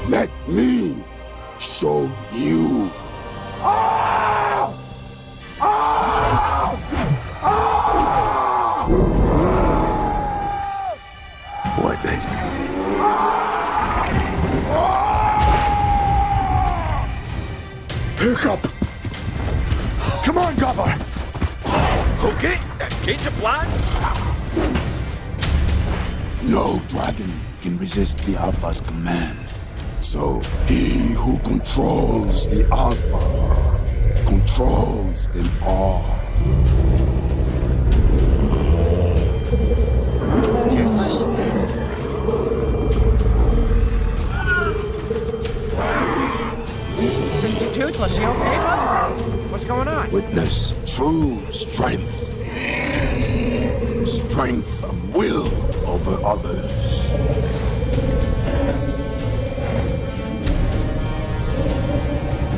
Let me show you. What then? Hiccup! Come on, Gobber! Okay, change of plan. No dragon can resist the Alpha's command. So he who controls the Alpha controls them all. Toothless? Toothless, you okay, bud? What's going on? Witness true strength. Strength of will over others.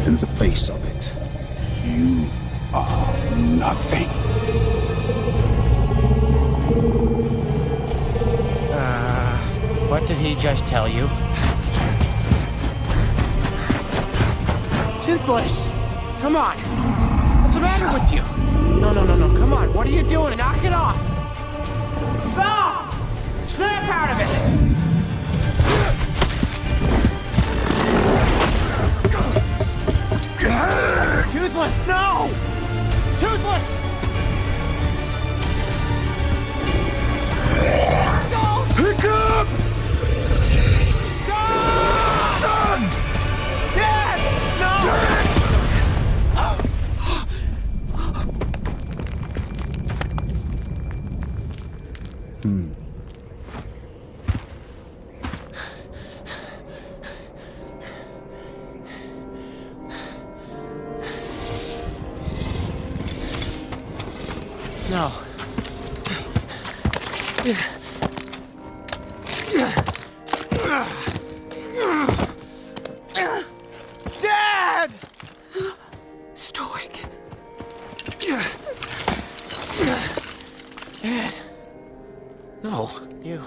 In the face of it, you are nothing. What did he just tell you? Toothless! Come on! What's the matter with you? No, come on. What are you doing? Knock it off! Stop! Snap out of it! Toothless, no! Toothless! Hiccup! Stop! Son! Dad! No! No. Dad! Stoic. Dad. No, you.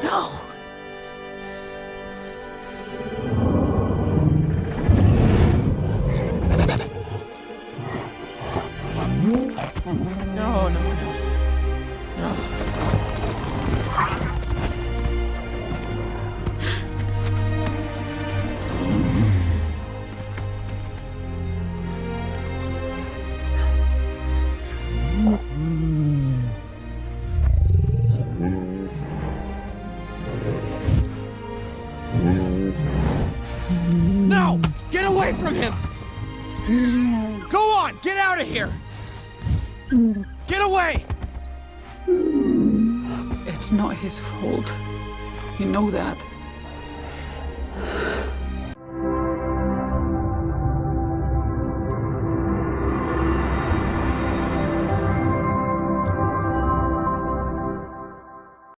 No. No. No! Get away from him! Go on! Get out of here! Get away! It's not his fault. You know that.